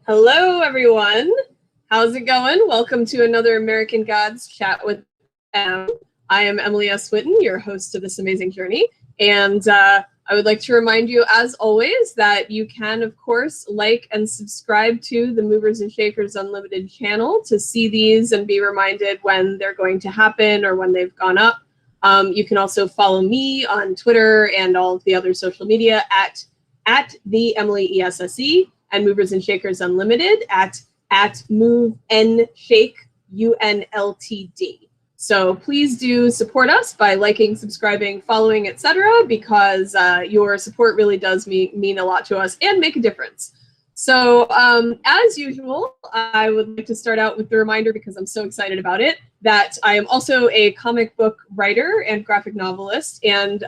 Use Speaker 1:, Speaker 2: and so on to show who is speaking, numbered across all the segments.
Speaker 1: Hello, everyone. How's it going? Welcome to another American Gods Chat with Em. I am Emily S. Whitten, your host of this amazing journey. And I would like to remind you, as always, that you can, of course, like and subscribe to the Movers and Shakers Unlimited channel to see these and be reminded when they're going to happen or when they've gone up. You can also follow me on Twitter and all of the other social media at the Emily ESSE. And Movers and Shakers Unlimited at Move N Shake UNLTD. So please do support us by liking, subscribing, following, etc., because your support really does mean a lot to us and make a difference. So as usual, I would like to start out with the reminder, because I'm so excited about it, that I am also a comic book writer and graphic novelist, and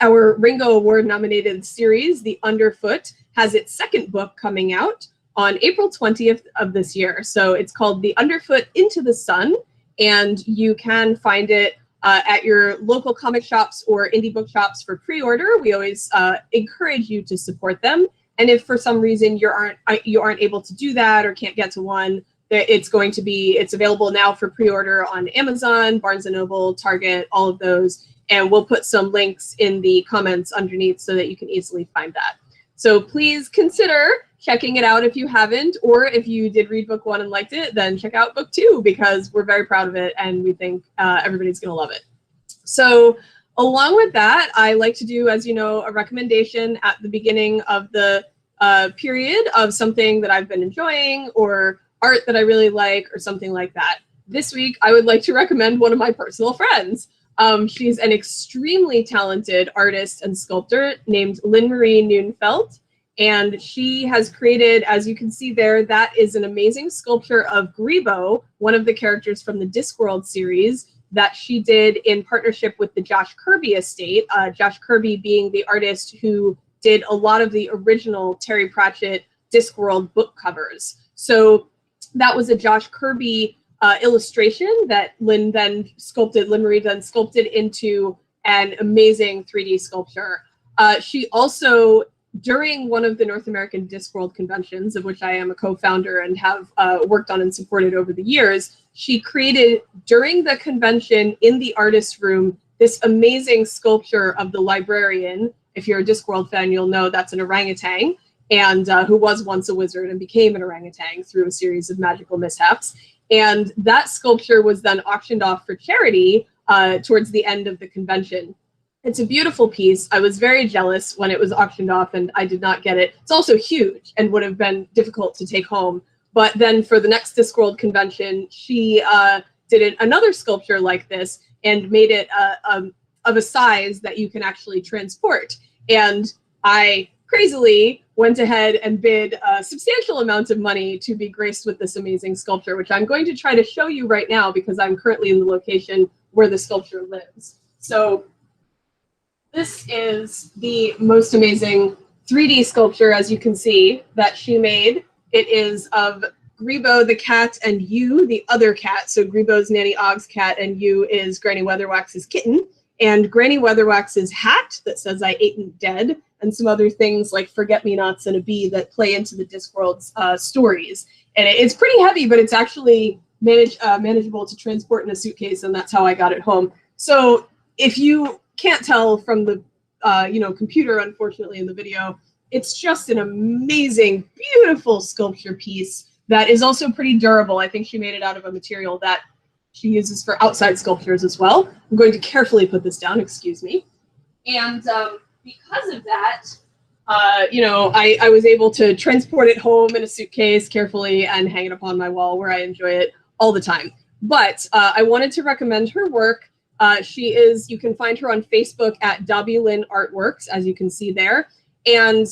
Speaker 1: our Ringo Award nominated series, The Underfoot, has its second book coming out on April 20th of this year. So it's called The Underfoot Into the Sun, and you can find it at your local comic shops or indie book shops for pre-order. We always encourage you to support them. And if for some reason you aren't able to do that or can't get to one, it's available now for pre-order on Amazon, Barnes & Noble, Target, all of those. And we'll put some links in the comments underneath so that you can easily find that. So please consider checking it out if you haven't, or if you did read book 1 and liked it, then check out book 2, because we're very proud of it and we think everybody's gonna love it. So along with that, I like to do, as you know, a recommendation at the beginning of the period of something that I've been enjoying or art that I really like or something like that. This week, I would like to recommend one of my personal friends. She's an extremely talented artist and sculptor named Lynn Marie Neunfeld, and she has created, as you can see there, that is an amazing sculpture of Grebo, one of the characters from the Discworld series that she did in partnership with the Josh Kirby estate, Josh Kirby being the artist who did a lot of the original Terry Pratchett Discworld book covers. So that was a Josh Kirby illustration that Lynn Marie then sculpted into an amazing 3D sculpture. She also, during one of the North American Discworld conventions, of which I am a co-founder and have worked on and supported over the years, she created, during the convention in the artist's room, this amazing sculpture of the librarian. If you're a Discworld fan, you'll know that's an orangutan, and who was once a wizard and became an orangutan through a series of magical mishaps. And that sculpture was then auctioned off for charity towards the end of the convention. It's a beautiful piece. I was very jealous when it was auctioned off and I did not get it. It's also huge and would have been difficult to take home. But then for the next Discworld convention, she did another sculpture like this and made it of a size that you can actually transport. And I crazily went ahead and bid a substantial amount of money to be graced with this amazing sculpture, which I'm going to try to show you right now because I'm currently in the location where the sculpture lives. So this is the most amazing 3D sculpture, as you can see, that she made. It is of Grebo the cat and you, the other cat. So Grebo's Nanny Ogg's cat and you is Granny Weatherwax's kitten. And Granny Weatherwax's hat that says "I ain't dead," and some other things like forget-me-nots and a bee that play into the Discworld's stories. And it's pretty heavy, but it's actually manageable to transport in a suitcase, and that's how I got it home. So if you can't tell from the computer, unfortunately, in the video, it's just an amazing, beautiful sculpture piece that is also pretty durable. I think she made it out of a material that she uses for outside sculptures as well. I'm going to carefully put this down, excuse me. And because of that, I was able to transport it home in a suitcase carefully and hang it up on my wall where I enjoy it all the time. But I wanted to recommend her work. You can find her on Facebook at DobbyLyn Art Works, as you can see there. And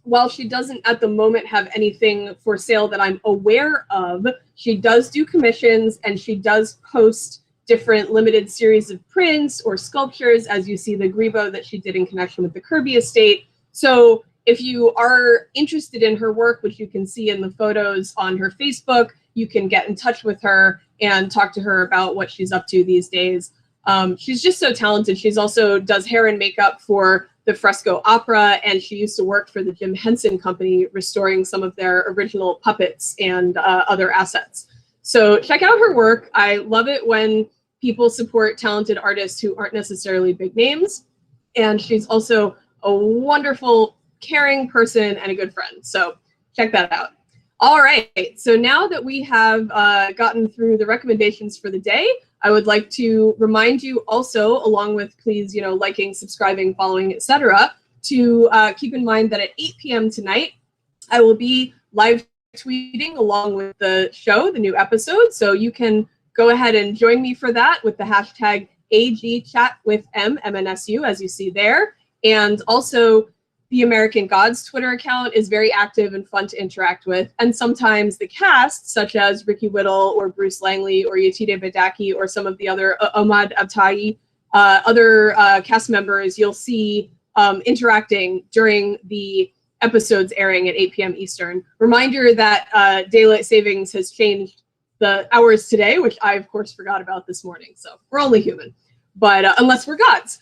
Speaker 1: while she doesn't at the moment have anything for sale that I'm aware of, she does do commissions and she does post different limited series of prints or sculptures, as you see the Grebo that she did in connection with the Kirby estate. So if you are interested in her work, which you can see in the photos on her Facebook, you can get in touch with her and talk to her about what she's up to these days. She's just so talented. She's also does hair and makeup for the Fresco Opera, and she used to work for the Jim Henson Company, restoring some of their original puppets and other assets. So check out her work. I love it when people support talented artists who aren't necessarily big names. And she's also a wonderful, caring person and a good friend. So check that out. All right, so now that we have gotten through the recommendations for the day, I would like to remind you also, along with please, liking, subscribing, following, etc., to keep in mind that at 8 p.m. tonight, I will be live tweeting along with the show, the new episode. So you can go ahead and join me for that with the hashtag AGChatWithMMNSU, as you see there. And also, the American Gods Twitter account is very active and fun to interact with. And sometimes the cast, such as Ricky Whittle or Bruce Langley or Yetide Badaki or some of the other Ahmad Abtahi, other cast members, you'll see interacting during the episodes airing at 8 p.m. Eastern. Reminder that daylight savings has changed the hours today, which I, of course, forgot about this morning. So we're only human, but unless we're gods.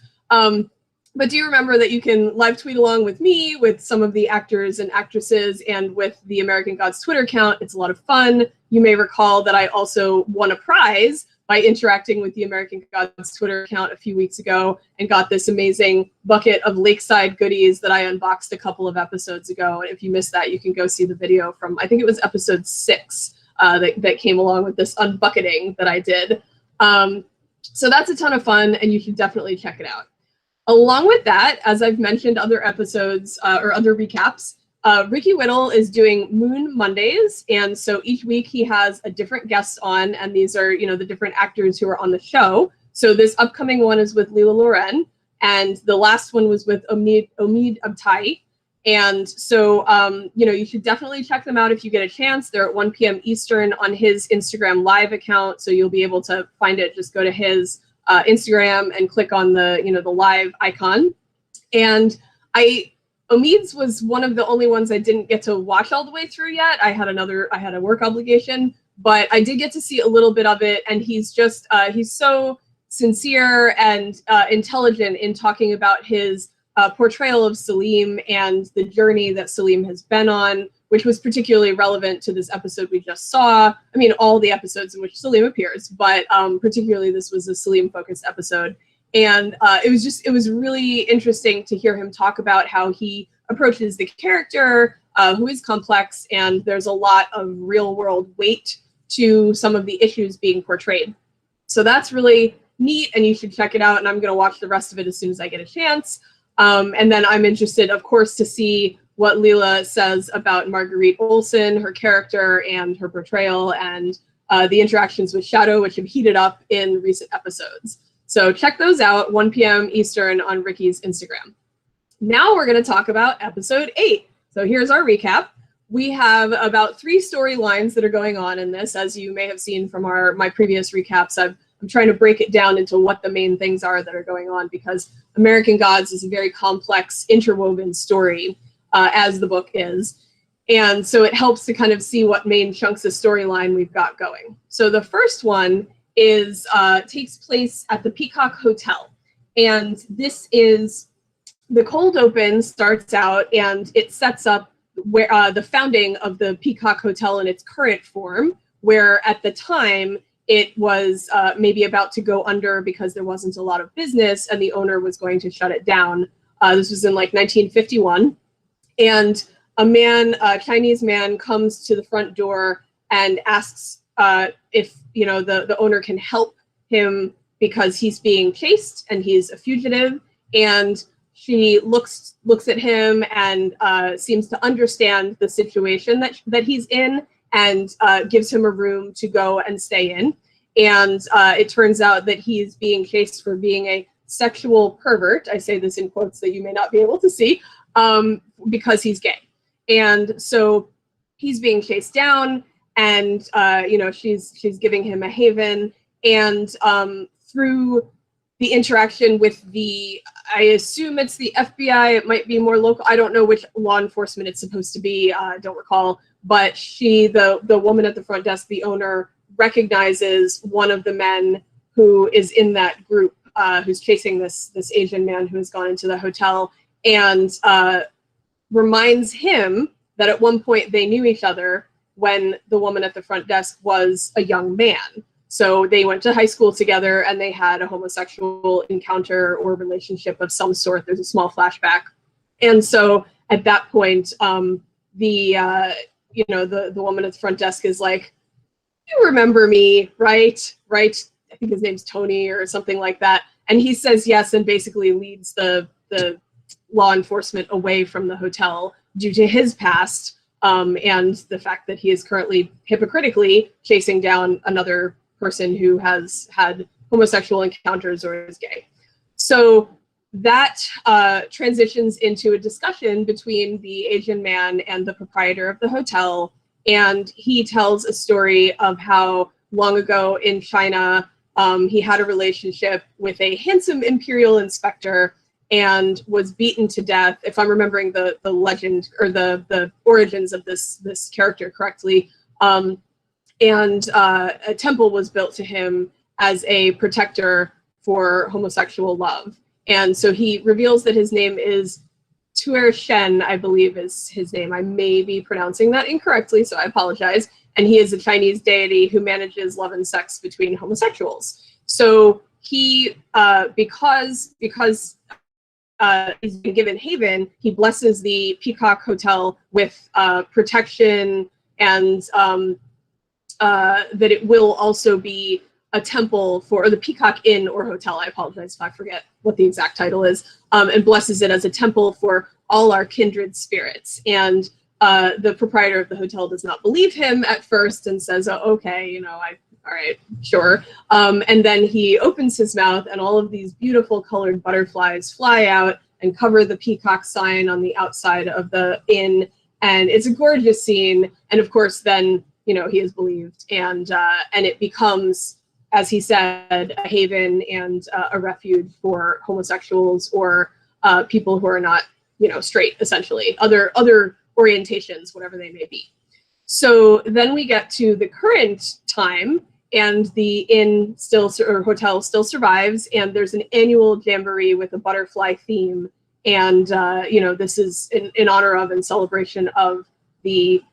Speaker 1: But do remember that you can live tweet along with me, with some of the actors and actresses, and with the American Gods Twitter account. It's a lot of fun. You may recall that I also won a prize by interacting with the American Gods Twitter account a few weeks ago and got this amazing bucket of lakeside goodies that I unboxed a couple of episodes ago. And if you missed that, you can go see the video from, I think it was episode 6 that came along with this unbucketing that I did. So that's a ton of fun, and you should definitely check it out. Along with that, as I've mentioned other episodes or other recaps, Ricky Whittle is doing Moon Mondays. And so each week he has a different guest on, and these are, the different actors who are on the show. So this upcoming one is with Leela Loren, and the last one was with Omid Abtahi. And so, you should definitely check them out if you get a chance. They're at 1 p.m. Eastern on his Instagram Live account. So you'll be able to find it. Just go to his Instagram and click on the, the live icon. And Omid's was one of the only ones I didn't get to watch all the way through yet. I had a work obligation, but I did get to see a little bit of it. And he's just, he's so sincere and intelligent in talking about his portrayal of Salim and the journey that Salim has been on, which was particularly relevant to this episode we just saw. I mean, all the episodes in which Salim appears, but particularly this was a Salim-focused episode. And it was really interesting to hear him talk about how he approaches the character, who is complex, and there's a lot of real-world weight to some of the issues being portrayed. So that's really neat, and you should check it out, and I'm going to watch the rest of it as soon as I get a chance. And then I'm interested, of course, to see what Leela says about Marguerite Olson, her character, and her portrayal, and the interactions with Shadow, which have heated up in recent episodes. So check those out, 1 p.m. Eastern on Ricky's Instagram. Now we're going to talk about episode 8. So here's our recap. We have about 3 storylines that are going on in this, as you may have seen from my previous recaps. I'm trying to break it down into what the main things are that are going on, because American Gods is a very complex, interwoven story, as the book is. And so it helps to kind of see what main chunks of storyline we've got going. So the first one is takes place at the Peacock Hotel. And this is, the cold open starts out and it sets up where the founding of the Peacock Hotel in its current form, where at the time it was maybe about to go under because there wasn't a lot of business and the owner was going to shut it down. This was in like 1951. And a Chinese man comes to the front door and asks if, the owner can help him because he's being chased and he's a fugitive. And she looks at him and seems to understand the situation that he's in, and gives him a room to go and stay in. And it turns out that he's being chased for being a sexual pervert. I say this in quotes that you may not be able to see, because he's gay. And so he's being chased down, and she's giving him a haven. And through the interaction with I assume it's the FBI, it might be more local, I don't know which law enforcement it's supposed to be, I don't recall, but the woman at the front desk, the owner, recognizes one of the men who is in that group, who's chasing this Asian man who has gone into the hotel. and reminds him that at one point they knew each other when the woman at the front desk was a young man. So they went to high school together and they had a homosexual encounter or relationship of some sort. There's a small flashback. And so at that point, the woman at the front desk is like, "You remember me, right? Right?" I think his name's Tony or something like that. And he says yes, and basically leads the law enforcement away from the hotel due to his past, and the fact that he is currently hypocritically chasing down another person who has had homosexual encounters or is gay. So that transitions into a discussion between the Asian man and the proprietor of the hotel. And he tells a story of how long ago in China, he had a relationship with a handsome imperial inspector and was beaten to death, if I'm remembering the legend or the origins of this character correctly. And a temple was built to him as a protector for homosexual love. And so he reveals that his name is Tuer Shen, I believe is his name. I may be pronouncing that incorrectly, so I apologize. And he is a Chinese deity who manages love and sex between homosexuals. So he, because he's been given haven, he blesses the Peacock Hotel with protection and that it will also be a temple for, or the Peacock Inn or Hotel, I apologize if I forget what the exact title is, and blesses it as a temple for all our kindred spirits. And the proprietor of the hotel does not believe him at first and says, "Oh, okay, all right, sure." And then he opens his mouth and all of these beautiful colored butterflies fly out and cover the peacock sign on the outside of the inn. And it's a gorgeous scene. And of course, then, he is believed, and it becomes, as he said, a haven and a refuge for homosexuals or people who are not, straight, essentially, other orientations, whatever they may be. So then we get to the current time, and the inn or hotel still survives, and there's an annual jamboree with a butterfly theme, and this is in honor of and celebration of the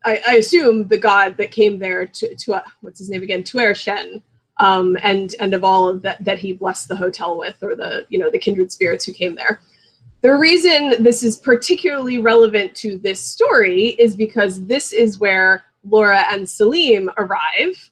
Speaker 1: I assume the god that came there to what's his name again, Tuer Shen, and of all of that he blessed the hotel with, or the kindred spirits who came there. The reason this is particularly relevant to this story is because this is where Laura and Selim arrive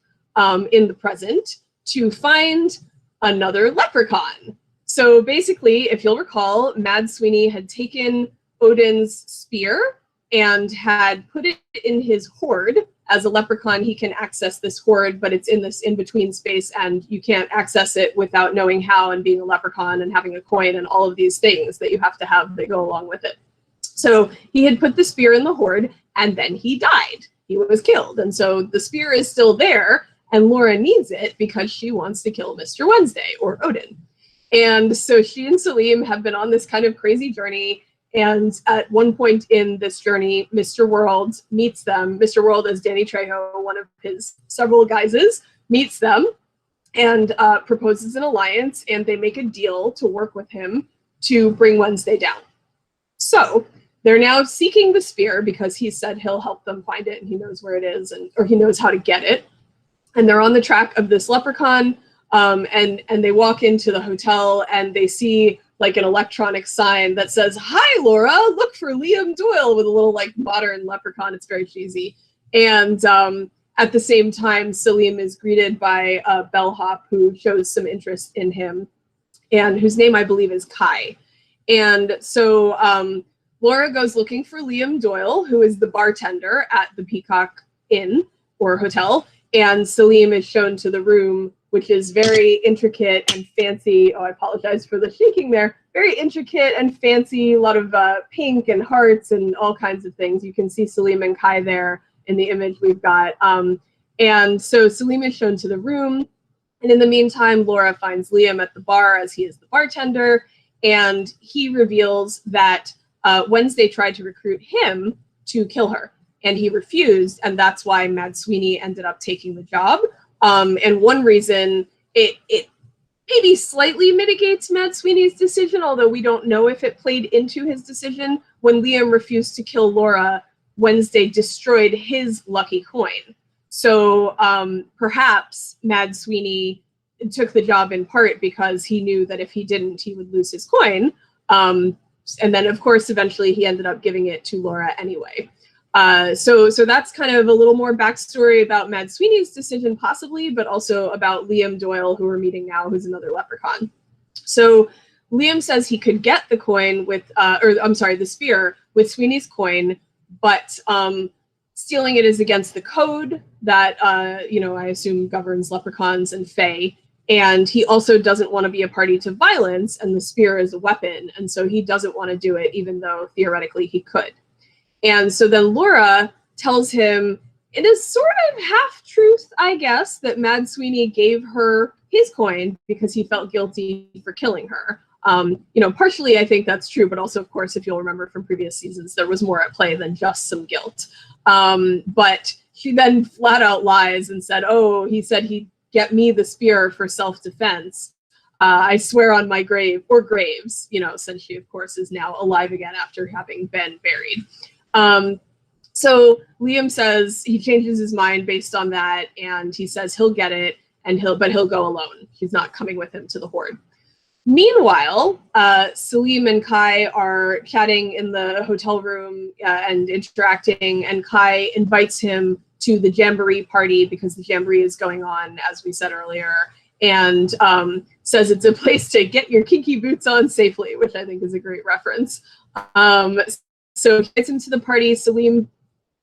Speaker 1: in the present to find another leprechaun. So basically, if you'll recall, Mad Sweeney had taken Odin's spear and had put it in his hoard. As a leprechaun, he can access this hoard, but it's in this in-between space, and you can't access it without knowing how and being a leprechaun and having a coin and all of these things that you have to have that go along with it. So he had put the spear in the hoard, and then he died. He was killed, and so the spear is still there, and Laura needs it because she wants to kill Mr. Wednesday, or Odin. And so she and Selim have been on this kind of crazy journey. And at one point in this journey, Mr. World meets them. Mr. World is Danny Trejo, one of his several guises, meets them and proposes an alliance, and they make a deal to work with him to bring Wednesday down. So they're now seeking the spear because he said he'll help them find it, and he knows where it is, or he knows how to get it. And they're on the track of this leprechaun, and they walk into the hotel, and they see like an electronic sign that says, "Hi, Laura, look for Liam Doyle," with a little like modern leprechaun. It's very cheesy. And at the same time, Selim is greeted by a bellhop who shows some interest in him, and whose name I believe is Kai. And so Laura goes looking for Liam Doyle, who is the bartender at the Peacock Inn or Hotel, and Selim is shown to the room, which is very intricate and fancy. Oh, I apologize for the shaking there. Very intricate and fancy, a lot of pink and hearts and all kinds of things. You can see Selim and Kai there in the image we've got. And so Selim is shown to the room. And in the meantime, Laura finds Liam at the bar, as he is the bartender. And he reveals that Wednesday tried to recruit him to kill her, and he refused. And that's why Mad Sweeney ended up taking the job. And one reason it maybe slightly mitigates Mad Sweeney's decision, although we don't know if it played into his decision. When Liam refused to kill Laura, Wednesday destroyed his lucky coin. So perhaps Mad Sweeney took the job in part because he knew that if he didn't, he would lose his coin. And then, of course, eventually he ended up giving it to Laura anyway. So that's kind of a little more backstory about Mad Sweeney's decision, possibly, but also about Liam Doyle, who we're meeting now, who's another leprechaun. So Liam says he could get the coin with, the spear with Sweeney's coin, but stealing it is against the code that, I assume governs leprechauns and fae. And he also doesn't want to be a party to violence, and the spear is a weapon. And so he doesn't want to do it, even though theoretically he could. And so then Laura tells him, it is sort of half-truth, I guess, that Mad Sweeney gave her his coin because he felt guilty for killing her. Partially I think that's true, but also, of course, if you'll remember from previous seasons, there was more at play than just some guilt. But she then flat out lies and said, oh, he said he'd get me the spear for self-defense. I swear on my grave, or graves, since she, of course, is now alive again after having been buried. So Liam says he changes his mind based on that, and he says he'll get it, and he'll go alone. He's not coming with him to the Horde. Meanwhile, Salim and Kai are chatting in the hotel room and interacting, and Kai invites him to the Jamboree party because the Jamboree is going on, as we said earlier, and says it's a place to get your kinky boots on safely, which I think is a great reference. So he gets him to the party. Salim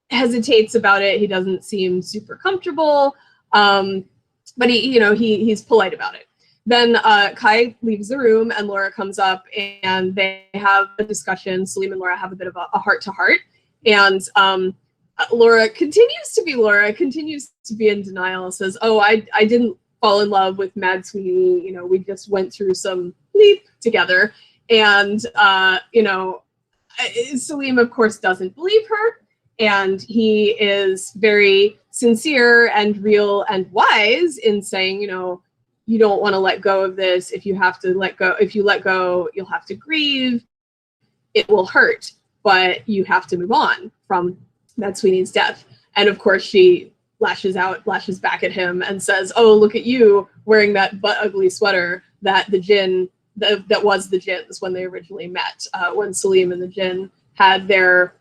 Speaker 1: hesitates about it. He doesn't seem super comfortable, but he's polite about it. Then Kai leaves the room, and Laura comes up, and they have a discussion. Salim and Laura have a bit of a heart-to-heart, and Laura continues to be Laura, continues to be in denial, says, oh, I didn't fall in love with Mad Sweeney. We just went through some leap together. And, Salim, of course, doesn't believe her. And he is very sincere and real and wise in saying, you don't want to let go of this. If you have to let go, if you let go, you'll have to grieve. It will hurt, but you have to move on from Mad Sweeney's death. And of course, she lashes back at him and says, oh, look at you wearing that butt ugly sweater that the djinn, that was the djinns when they originally met, when Salim and the djinn had their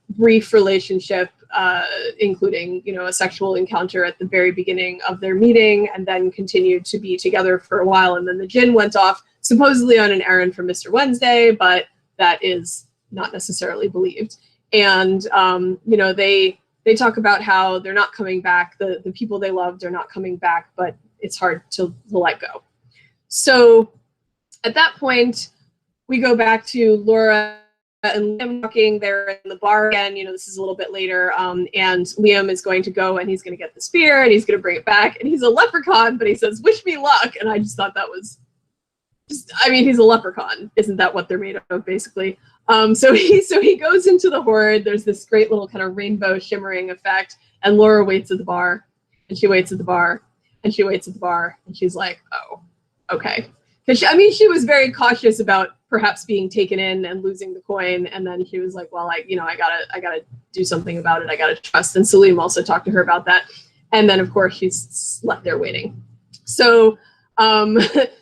Speaker 1: brief relationship, including, a sexual encounter at the very beginning of their meeting, and then continued to be together for a while. And then the djinn went off supposedly on an errand for Mr. Wednesday, but that is not necessarily believed. And, they talk about how they're not coming back. The people they loved are not coming back, but it's hard to let go. So at that point, we go back to Laura and Liam talking. They're in the bar again. This is a little bit later. And Liam is going to go, and he's going to get the spear, and he's going to bring it back. And he's a leprechaun, but he says, wish me luck. And I just thought that was he's a leprechaun. Isn't that what they're made of, basically? So he goes into the Horde. There's this great little kind of rainbow shimmering effect, and Laura waits at the bar, and she waits at the bar, and she waits at the bar, and she's like, oh, okay. Because she was very cautious about perhaps being taken in and losing the coin, and then she was like, well, I gotta do something about it. I gotta trust. And Salim also talked to her about that, and then of course she's left there waiting. So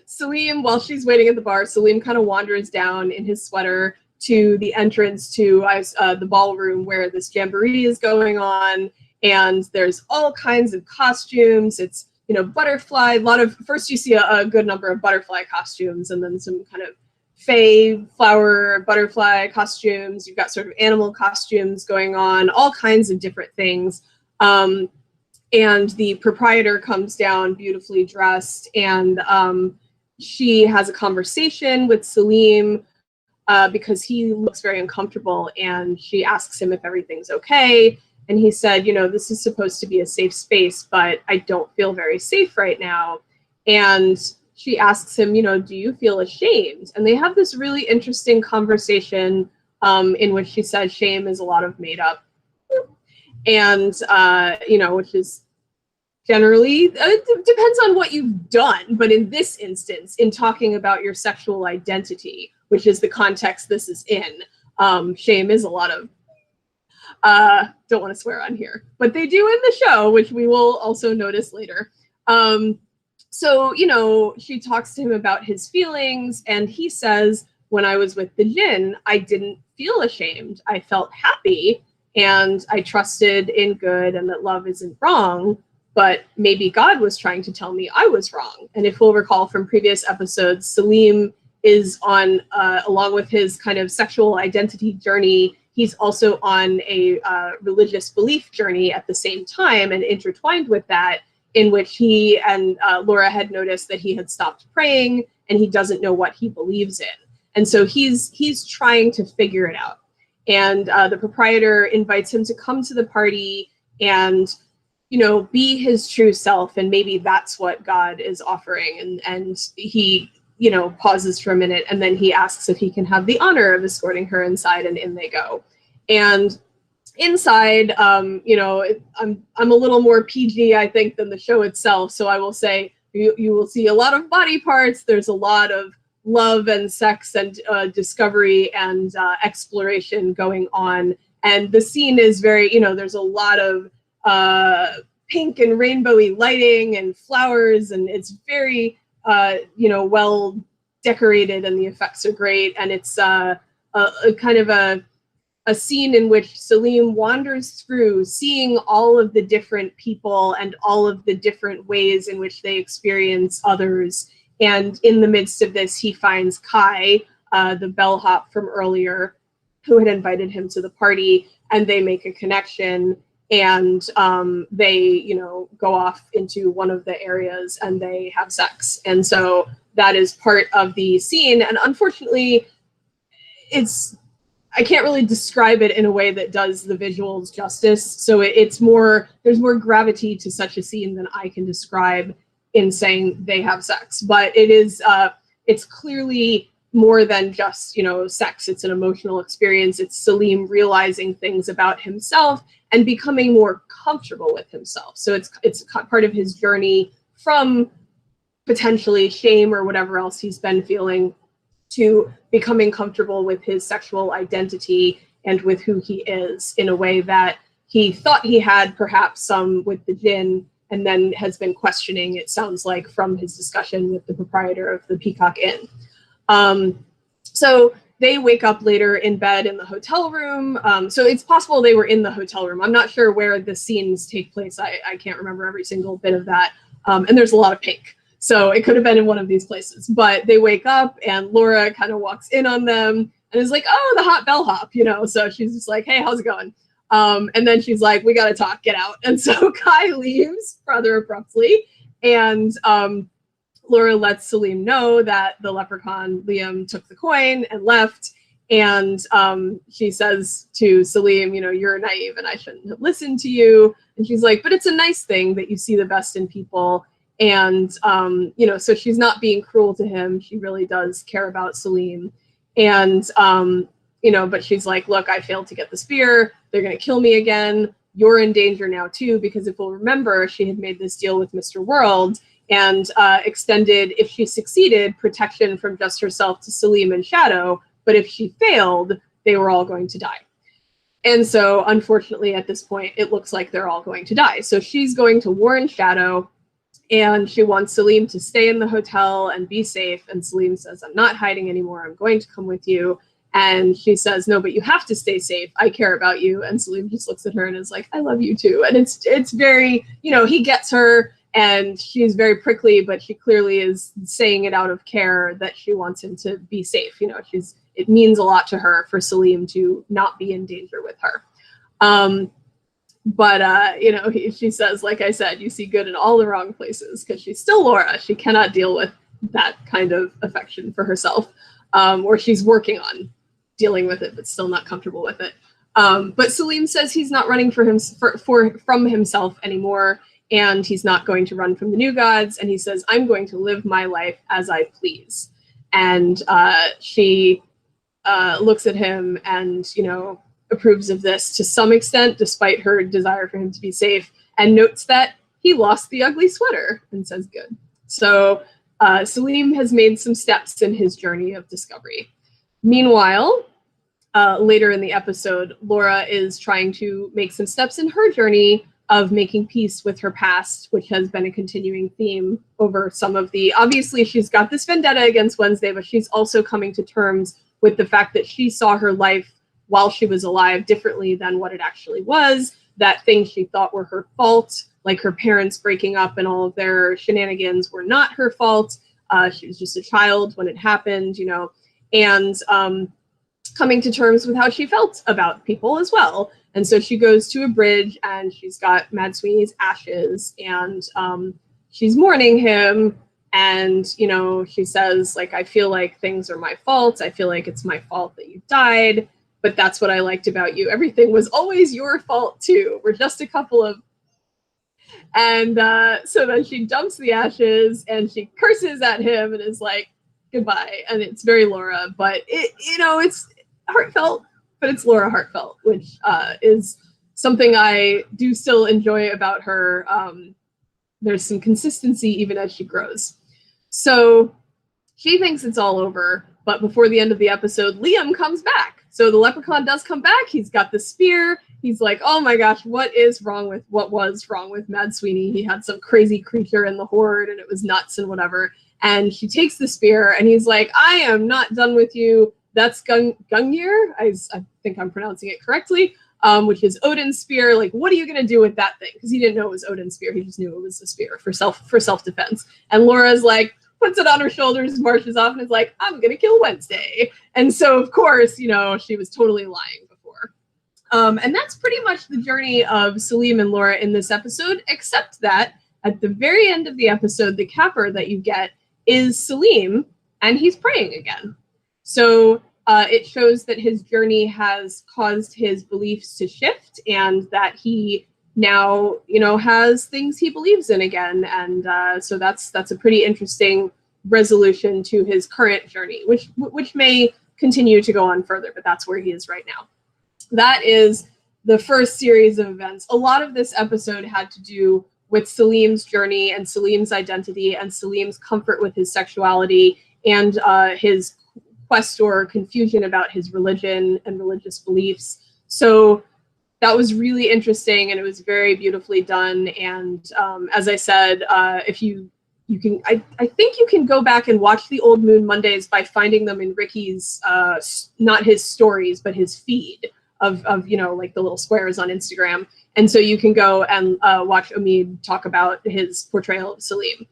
Speaker 1: Salim, while she's waiting at the bar, Salim kind of wanders down in his sweater to the entrance to the ballroom where this jamboree is going on, and there's all kinds of costumes. It's butterfly, first you see a good number of butterfly costumes, and then some kind of fae, flower, butterfly costumes. You've got sort of animal costumes going on, all kinds of different things. And the proprietor comes down beautifully dressed, and she has a conversation with Salim because he looks very uncomfortable, and she asks him if everything's okay. And he said, this is supposed to be a safe space, but I don't feel very safe right now. And she asks him, do you feel ashamed? And they have this really interesting conversation in which she says shame is a lot of made up. And, which is generally, it depends on what you've done, but in this instance, in talking about your sexual identity, which is the context this is in, shame is a lot of, don't want to swear on here, but they do in the show, which we will also notice later. So, you know, she talks to him about his feelings, and he says, when I was with the Jinn, I didn't feel ashamed. I felt happy, and I trusted in good and that love isn't wrong, but maybe God was trying to tell me I was wrong. And if we'll recall from previous episodes, Salim is on, along with his kind of sexual identity journey, he's also on a religious belief journey at the same time, and intertwined with that, in which he and Laura had noticed that he had stopped praying and he doesn't know what he believes in. And so he's trying to figure it out. And the proprietor invites him to come to the party and, you know, be his true self. And maybe that's what God is offering. And he, you know, pauses for a minute, and then he asks if he can have the honor of escorting her inside, and in they go. And inside, you know, I'm a little more PG, I think, than the show itself. So I will say you will see a lot of body parts. There's a lot of love and sex and discovery and exploration going on. And the scene is very, you know, there's a lot of pink and rainbowy lighting and flowers, and it's very, you know, well decorated, and the effects are great. And it's a kind of a scene in which Salim wanders through, seeing all of the different people and all of the different ways in which they experience others. And in the midst of this, he finds Kai, the bellhop from earlier, who had invited him to the party, and they make a connection. And they, you know, go off into one of the areas and they have sex. And so that is part of the scene. And unfortunately, I can't really describe it in a way that does the visuals justice. So it's more, there's more gravity to such a scene than I can describe in saying they have sex. But it is, it's clearly more than just, you know, sex. It's an emotional experience. It's Salim realizing things about himself and becoming more comfortable with himself. So it's part of his journey from potentially shame or whatever else he's been feeling to becoming comfortable with his sexual identity and with who he is, in a way that he thought he had perhaps some with the Jinn, and then has been questioning, it sounds like, from his discussion with the proprietor of the Peacock Inn. So they wake up later in bed in the hotel room. So it's possible they were in the hotel room. I'm not sure where the scenes take place. I can't remember every single bit of that. And there's a lot of pink. So it could have been in one of these places. But they wake up and Laura kind of walks in on them and is like, oh, the hot bellhop, you know. So she's just like, hey, how's it going? And then she's like, we got to talk, get out. And so Kai leaves rather abruptly. And Laura lets Salim know that the leprechaun, Liam, took the coin and left. And she says to Salim, you know, you're naive and I shouldn't have listened to you. And she's like, but it's a nice thing that you see the best in people. And, you know, so she's not being cruel to him. She really does care about Salim. And, you know, but she's like, look, I failed to get the spear. They're going to kill me again. You're in danger now, too, because if we'll remember, she had made this deal with Mr. World and extended, if she succeeded, protection from just herself to Salim and Shadow. But if she failed, they were all going to die. And so, unfortunately, at this point, it looks like they're all going to die. So she's going to warn Shadow, and she wants Salim to stay in the hotel and be safe. And Salim says, I'm not hiding anymore. I'm going to come with you. And she says, no, but you have to stay safe. I care about you. And Salim just looks at her and is like, I love you too. And it's very, you know, he gets her and she's very prickly, but she clearly is saying it out of care that she wants him to be safe. You know, it means a lot to her for Salim to not be in danger with her. But, you know, she says, like I said, you see good in all the wrong places, because she's still Laura. She cannot deal with that kind of affection for herself, or she's working on dealing with it, but still not comfortable with it. But Salim says he's not running from himself anymore, and he's not going to run from the new gods. And he says, I'm going to live my life as I please. And she looks at him and, you know, approves of this to some extent, despite her desire for him to be safe, and notes that he lost the ugly sweater, and says good. So Salim has made some steps in his journey of discovery. Meanwhile, later in the episode, Laura is trying to make some steps in her journey of making peace with her past, which has been a continuing theme over some of the... Obviously, she's got this vendetta against Wednesday, but she's also coming to terms with the fact that she saw her life while she was alive differently than what it actually was, that things she thought were her fault, like her parents breaking up and all of their shenanigans, were not her fault. She was just a child when it happened, you know, and coming to terms with how she felt about people as well. And so she goes to a bridge and she's got Mad Sweeney's ashes, and she's mourning him. And, you know, she says, like, I feel like things are my fault. I feel like it's my fault that you died. But that's what I liked about you. Everything was always your fault, too. We're just a couple of... And so then she dumps the ashes and she curses at him and is like, goodbye. And it's very Laura, but it, you know, it's heartfelt, but it's Laura heartfelt, which is something I do still enjoy about her. There's some consistency even as she grows. So she thinks it's all over, but before the end of the episode, Liam comes back. So the leprechaun does come back. He's got the spear. He's like, oh my gosh, what was wrong with Mad Sweeney? He had some crazy creature in the horde and it was nuts and whatever. And she takes the spear and he's like, I am not done with you. That's Gungnir. I think I'm pronouncing it correctly, which is Odin's spear. Like, what are you going to do with that thing? Because he didn't know it was Odin's spear. He just knew it was a spear for self-defense. And Laura's like, puts it on her shoulders, marches off, and is like, I'm going to kill Wednesday. And so, of course, you know, she was totally lying before. And that's pretty much the journey of Salim and Laura in this episode, except that at the very end of the episode, the capper that you get is Salim, and he's praying again. So it shows that his journey has caused his beliefs to shift, and that he now, you know, has things he believes in again. And so that's a pretty interesting resolution to his current journey, which may continue to go on further, but that's where he is right now. That is the first series of events. A lot of this episode had to do with Salim's journey and Salim's identity and Salim's comfort with his sexuality and his quest or confusion about his religion and religious beliefs. So that was really interesting, and it was very beautifully done. And as I said, if you can, I think you can go back and watch the old Moon Mondays by finding them in Ricky's, not his stories, but his feed of you know, like the little squares on Instagram. And so you can go and watch Omid talk about his portrayal of Salim.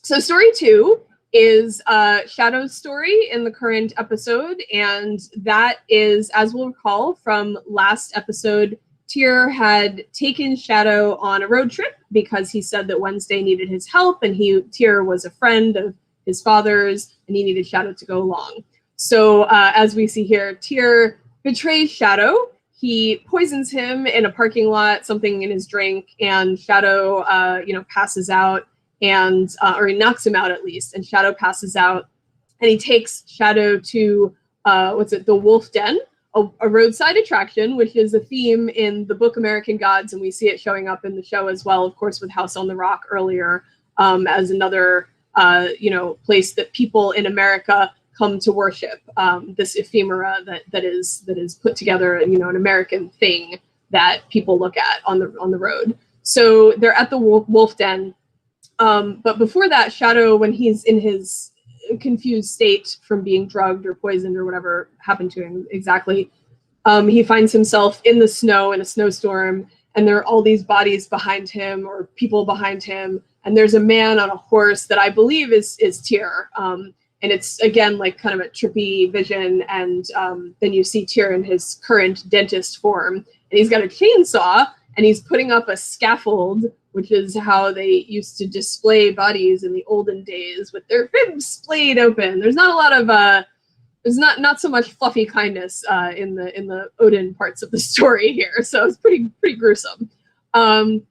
Speaker 1: So story 2 is Shadow's story in the current episode, and that is, as we'll recall from last episode, Tyr had taken Shadow on a road trip because he said that Wednesday needed his help, and Tyr was a friend of his father's, and he needed Shadow to go along. So as we see here, Tyr betrays Shadow. He poisons him in a parking lot, something in his drink, and Shadow, you know, passes out. And or he knocks him out at least, and Shadow passes out, and he takes Shadow to the Wolf Den, a roadside attraction, which is a theme in the book American Gods, and we see it showing up in the show as well, of course, with House on the Rock earlier, as another you know, place that people in America come to worship. This ephemera that is put together, you know, an American thing that people look at on the road. So they're at the Wolf Den. But before that, Shadow, when he's in his confused state from being drugged or poisoned or whatever happened to him exactly, he finds himself in the snow in a snowstorm, and there are all these bodies behind him or people behind him, and there's a man on a horse that I believe is Tyr. And it's, again, like kind of a trippy vision, and then you see Tyr in his current dentist form, and he's got a chainsaw, and he's putting up a scaffold, which is how they used to display bodies in the olden days, with their ribs splayed open. There's not a lot of there's not so much fluffy kindness in the Odin parts of the story here, so it's pretty gruesome. And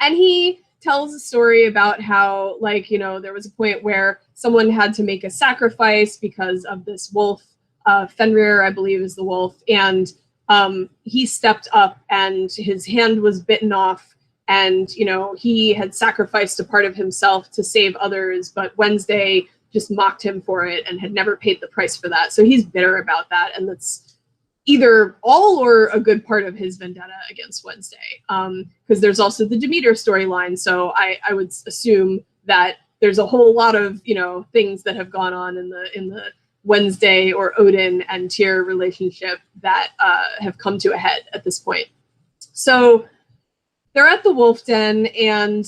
Speaker 1: he tells a story about how, like, you know, there was a point where someone had to make a sacrifice because of this wolf, Fenrir, I believe, is the wolf, and he stepped up and his hand was bitten off, and, you know, he had sacrificed a part of himself to save others, but Wednesday just mocked him for it and had never paid the price for that. So he's bitter about that, and that's either all or a good part of his vendetta against Wednesday. Because there's also the Demeter storyline, so I would assume that there's a whole lot of, you know, things that have gone on in the Wednesday or Odin and Tyr relationship that have come to a head at this point. So they're at the wolf den, and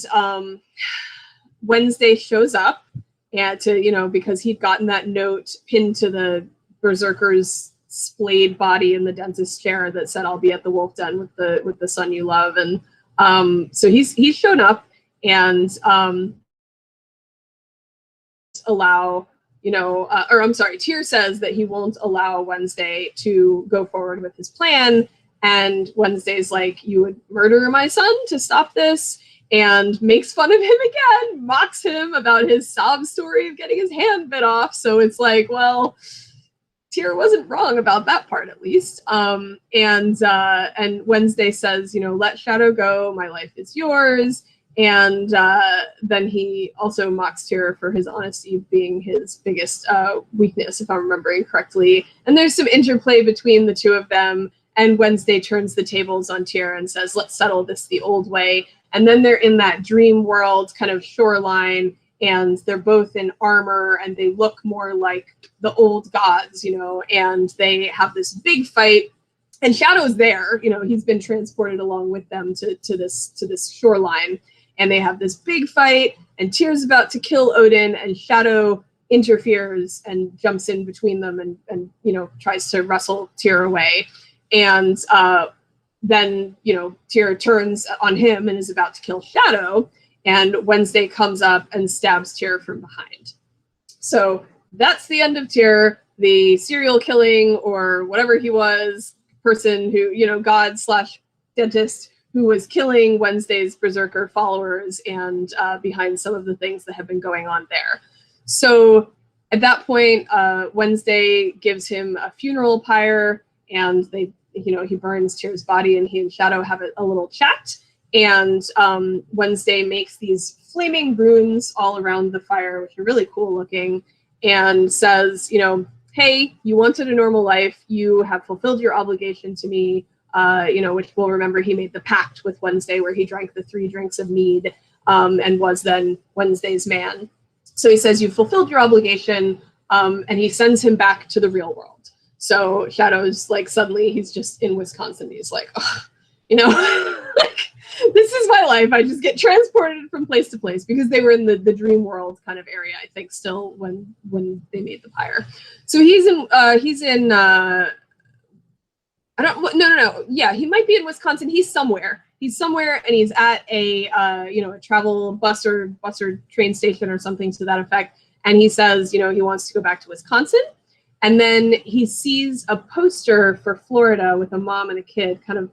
Speaker 1: Wednesday shows up, and to, you know, because he'd gotten that note pinned to the berserker's splayed body in the dentist's chair that said, "I'll be at the wolf den with the son you love," and so he's shown up, and allow, you know, or I'm sorry, Tyr says that he won't allow Wednesday to go forward with his plan, and Wednesday's like, "You would murder my son to stop this," and makes fun of him again, mocks him about his sob story of getting his hand bit off. So it's like, well, Tyr wasn't wrong about that part, at least. And Wednesday says, you know, "Let Shadow go. My life is yours." And then he also mocks Tyr for his honesty being his biggest weakness, if I'm remembering correctly. And there's some interplay between the two of them. And Wednesday turns the tables on Tyr and says, "Let's settle this the old way." And then they're in that dream world kind of shoreline, and they're both in armor, and they look more like the old gods, you know, and they have this big fight, and Shadow's there, you know, he's been transported along with them to this shoreline, and they have this big fight, and Tyr's about to kill Odin, and Shadow interferes and jumps in between them and you know, tries to wrestle Tyr away. And then, you know, Tyr turns on him and is about to kill Shadow, and Wednesday comes up and stabs Tyr from behind. So that's the end of Tyr, the serial killing, or whatever he was, person who, you know, god / dentist, who was killing Wednesday's berserker followers, and behind some of the things that have been going on there. So at that point, Wednesday gives him a funeral pyre, and they, you know, he burns Tyr's body, and he and Shadow have a little chat. And Wednesday makes these flaming runes all around the fire, which are really cool looking, and says, you know, "Hey, you wanted a normal life. You have fulfilled your obligation to me." You know, which we'll remember he made the pact with Wednesday where he drank the 3 drinks of mead and was then Wednesday's man. So he says, "You've fulfilled your obligation," and he sends him back to the real world. So Shadow's like, suddenly he's just in Wisconsin. He's like, "Oh, you know, like, this is my life. I just get transported from place to place," because they were in the dream world kind of area, I think, still when they made the pyre. So he's in no. Yeah, he might be in Wisconsin. He's somewhere, and he's at a you know, a travel bus or train station or something to that effect. And he says, you know, he wants to go back to Wisconsin. And then he sees a poster for Florida with a mom and a kid, kind of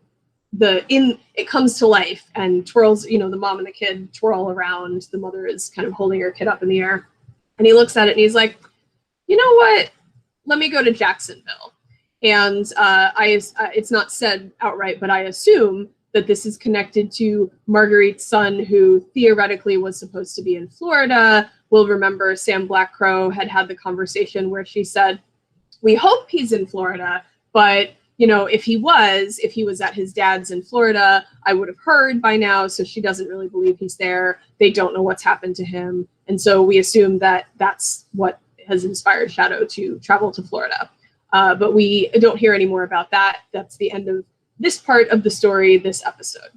Speaker 1: it comes to life and twirls, you know, the mom and the kid twirl around. The mother is kind of holding her kid up in the air. And he looks at it and he's like, "You know what? Let me go to Jacksonville." And it's not said outright, but I assume that this is connected to Marguerite's son, who theoretically was supposed to be in Florida. We'll remember Sam Blackcrow had the conversation where she said, "We hope he's in Florida, but, you know, if he was at his dad's in Florida, I would have heard by now." So she doesn't really believe he's there. They don't know what's happened to him. And so we assume that that's what has inspired Shadow to travel to Florida. But we don't hear any more about that. That's the end of this part of the story, this episode.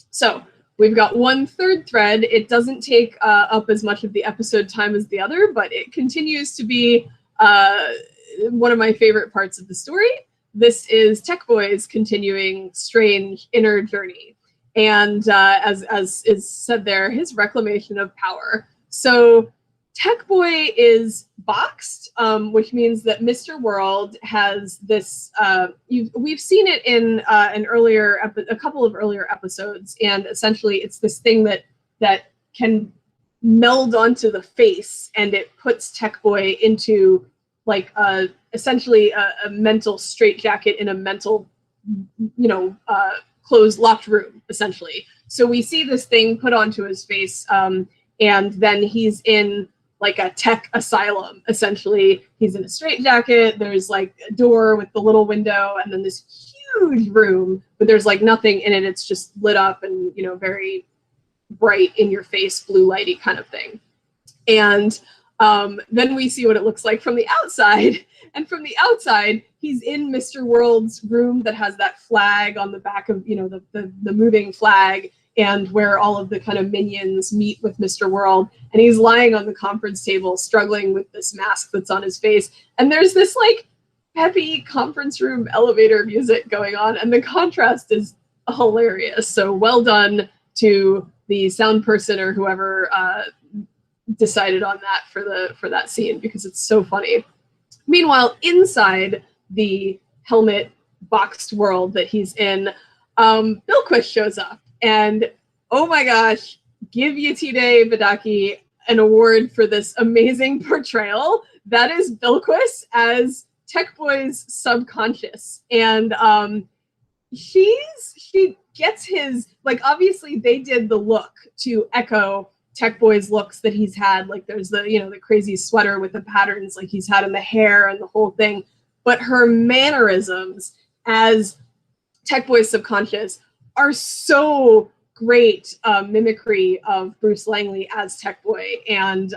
Speaker 1: So we've got 1/3 thread. It doesn't take up as much of the episode time as the other, but it continues to be one of my favorite parts of the story. This is Tech Boy's continuing strange inner journey. And as is said there, his reclamation of power. So Tech Boy is boxed, which means that Mr. World has this. We've seen it in a couple of earlier episodes, and essentially it's this thing that can meld onto the face, and it puts Tech Boy into like essentially a mental straitjacket in a mental, you know, closed locked room, essentially. So we see this thing put onto his face, and then he's in like a tech asylum, essentially. He's in a straitjacket. There's like a door with the little window, and then this huge room, but there's like nothing in it. It's just lit up and, you know, very bright in your face, blue lighty kind of thing. And then we see what it looks like from the outside. And from the outside, he's in Mr. World's room that has that flag on the back of, you know, the moving flag, and where all of the kind of minions meet with Mr. World. And he's lying on the conference table, struggling with this mask that's on his face. And there's this like peppy conference room elevator music going on. And the contrast is hilarious. So well done to the sound person or whoever decided on that for that scene, because it's so funny. Meanwhile, inside the helmet boxed world that he's in, Bilquis shows up, and oh my gosh, give Yetide Badaki an award for this amazing portrayal. That is Bilquis as Tech Boy's subconscious, and she gets his, like, obviously they did the look to echo Tech Boy's looks that he's had. Like there's the, you know, the crazy sweater with the patterns like he's had in the hair and the whole thing. But her mannerisms as Tech Boy's subconscious are so great mimicry of Bruce Langley as Tech Boy. And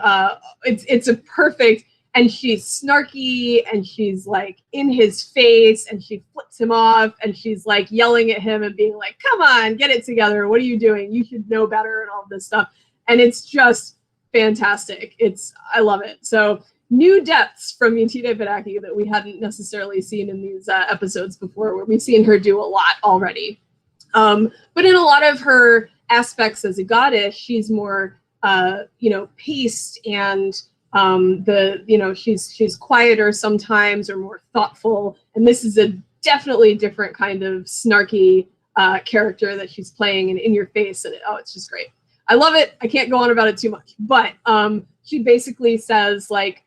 Speaker 1: it's a perfect, and she's snarky and she's like in his face and she flips him off and she's like yelling at him and being like, come on, get it together. What are you doing? You should know better, and all this stuff. And it's just fantastic. I love it. So new depths from Yetide Badaki that we hadn't necessarily seen in these episodes before, where we've seen her do a lot already. But in a lot of her aspects as a goddess, she's more, you know, paced, and she's quieter sometimes, or more thoughtful. And this is a definitely different kind of snarky character that she's playing, and in your face, and it's just great. I love it. I can't go on about it too much, but she basically says, like,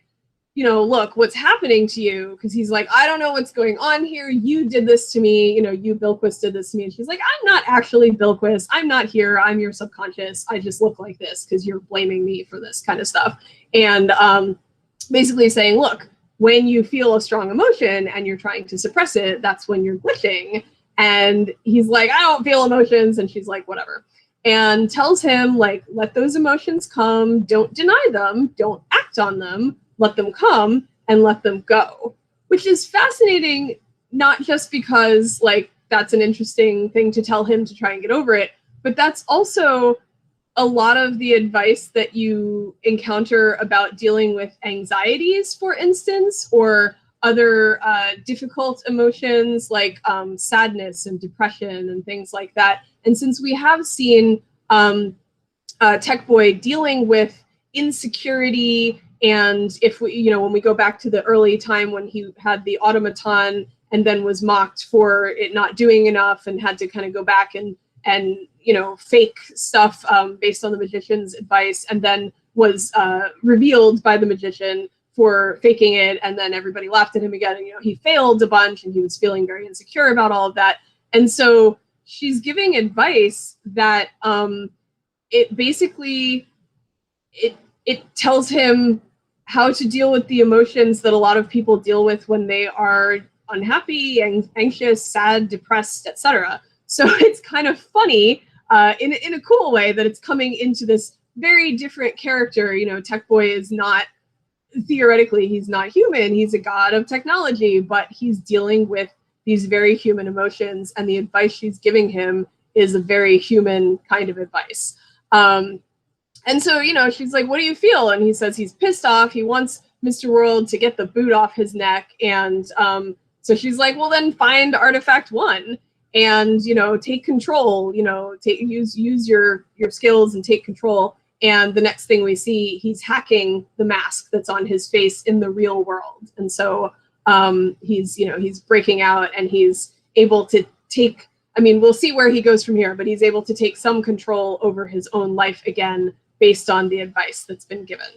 Speaker 1: you know, look, what's happening to you? Because he's like, I don't know what's going on here. You did this to me. You know, you, Bilquis, did this to me. And she's like, I'm not actually Bilquis. I'm not here. I'm your subconscious. I just look like this because you're blaming me for this kind of stuff. And basically saying, look, when you feel a strong emotion and you're trying to suppress it, that's when you're glitching. And he's like, I don't feel emotions. And she's like, whatever. And tells him, like, let those emotions come. Don't deny them. Don't act on them. Let them come and let them go. Which is fascinating, not just because, like, that's an interesting thing to tell him to try and get over it, but that's also a lot of the advice that you encounter about dealing with anxieties, for instance, or other difficult emotions like sadness and depression and things like that. And since we have seen Tech Boy dealing with insecurity, and if we, you know, when we go back to the early time when he had the automaton and then was mocked for it not doing enough and had to kind of go back and you know, fake stuff based on the magician's advice, and then was revealed by the magician for faking it, and then everybody laughed at him again, and, you know, he failed a bunch and he was feeling very insecure about all of that. And so she's giving advice that it basically it tells him how to deal with the emotions that a lot of people deal with when they are unhappy, anxious, sad, depressed, etc. So it's kind of funny in a cool way that it's coming into this very different character. You know, Tech Boy is not, theoretically, he's not human. He's a god of technology, but he's dealing with these very human emotions, and the advice she's giving him is a very human kind of advice. And so, you know, she's like, what do you feel? And he says he's pissed off. He wants Mr. World to get the boot off his neck. And so she's like, well, then find Artifact 1 and, you know, take control, you know, use your skills and take control. And the next thing we see, he's hacking the mask that's on his face in the real world. And so he's breaking out, and he's able to take, I mean, we'll see where he goes from here, but he's able to take some control over his own life again based on the advice that's been given.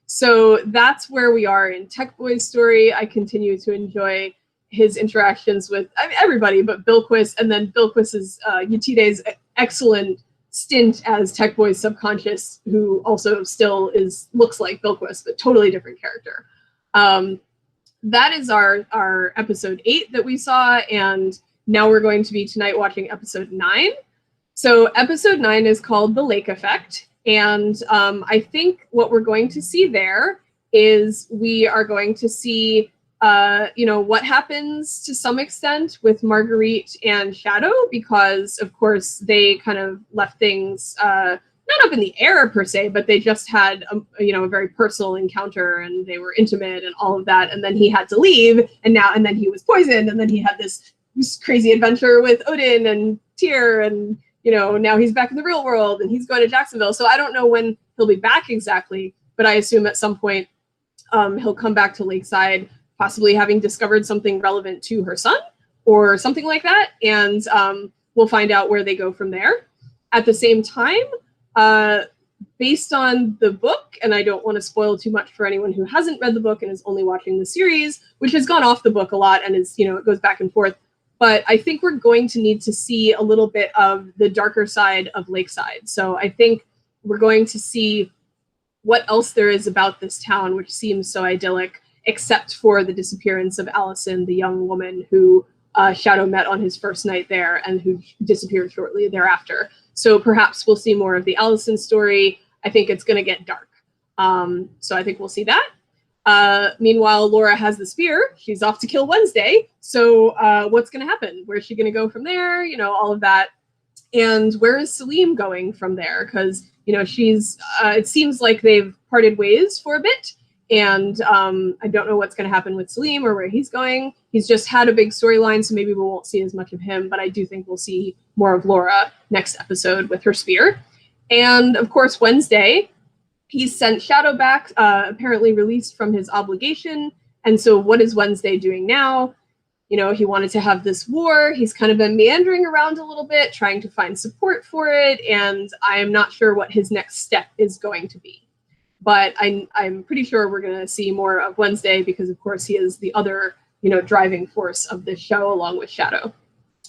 Speaker 1: So that's where we are in Tech Boy's story. I continue to enjoy his interactions with everybody but Bilquis, and then Bilquis's Yetide's excellent stint as Tech Boy's subconscious, who also still looks like Bilquis, but totally different character. That is our episode 8 that we saw, and now we're going to be tonight watching episode 9. So episode 9 is called The Lake Effect, and I think what we're going to see there is we are going to see what happens to some extent with Marguerite and Shadow, because of course they kind of left things not up in the air per se, but they just had a very personal encounter, and they were intimate and all of that, and then he had to leave, and then he was poisoned, and then he had this crazy adventure with Odin and Tyr, and now he's back in the real world and he's going to Jacksonville. So I don't know when he'll be back exactly, but I assume at some point he'll come back to Lakeside, possibly having discovered something relevant to her son or something like that, and we'll find out where they go from there. At the same time, based on the book, and I don't want to spoil too much for anyone who hasn't read the book and is only watching the series, which has gone off the book a lot and is, it goes back and forth, but I think we're going to need to see a little bit of the darker side of Lakeside. So I think we're going to see what else there is about this town, which seems so idyllic, except for the disappearance of Allison, the young woman who Shadow met on his first night there and who disappeared shortly thereafter. So perhaps we'll see more of the Allison story. I think it's going to get dark. So I think we'll see that. Meanwhile, Laura has the spear. She's off to kill Wednesday. So what's going to happen? Where's she going to go from there? All of that. And where is Salim going from there? Because, she's, it seems like they've parted ways for a bit. And I don't know what's going to happen with Salim or where he's going. He's just had a big storyline, so maybe we won't see as much of him. But I do think we'll see more of Laura next episode with her spear. And, of course, Wednesday, he's sent Shadow back, apparently released from his obligation. And so what is Wednesday doing now? He wanted to have this war. He's kind of been meandering around a little bit, trying to find support for it. And I'm not sure what his next step is going to be. But I'm pretty sure we're going to see more of Wednesday because, of course, he is the other, driving force of this show along with Shadow.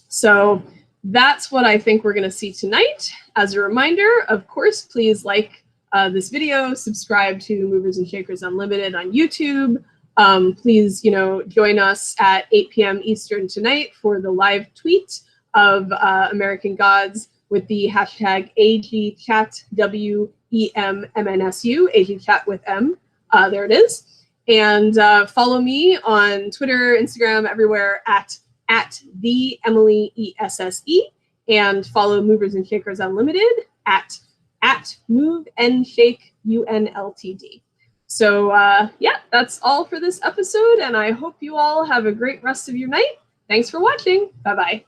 Speaker 1: So that's what I think we're going to see tonight. As a reminder, of course, please like this video, subscribe to Movers and Shakers Unlimited on YouTube. Please, join us at 8 p.m. Eastern tonight for the live tweet of American Gods with the hashtag AGChatWEMMNSU, AGChat with M. There it is. And follow me on Twitter, Instagram, everywhere at the Emily ESSE, and follow Movers and Shakers Unlimited at Move and Shake UNLTD. So yeah, that's all for this episode, and I hope you all have a great rest of your night. Thanks for watching. Bye-bye.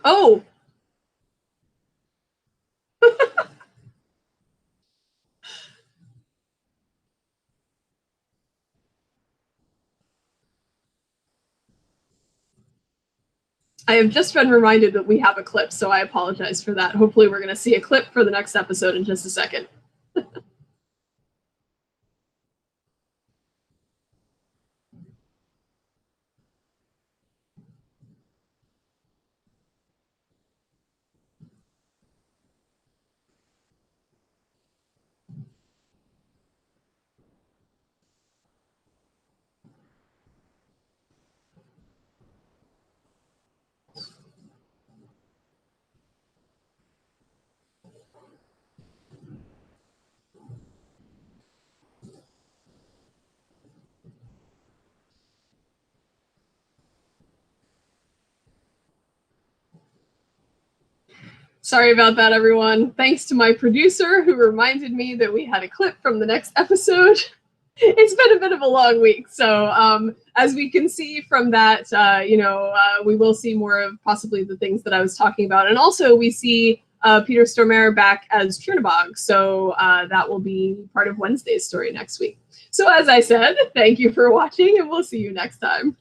Speaker 1: Oh! I have just been reminded that we have a clip, so I apologize for that. Hopefully we're going to see a clip for the next episode in just a second. Sorry about that, everyone. Thanks to my producer who reminded me that we had a clip from the next episode. It's been a bit of a long week, so as we can see from that, we will see more of possibly the things that I was talking about. And also we see Peter Stormare back as Chernobog, so that will be part of Wednesday's story next week. So as I said, thank you for watching, and we'll see you next time.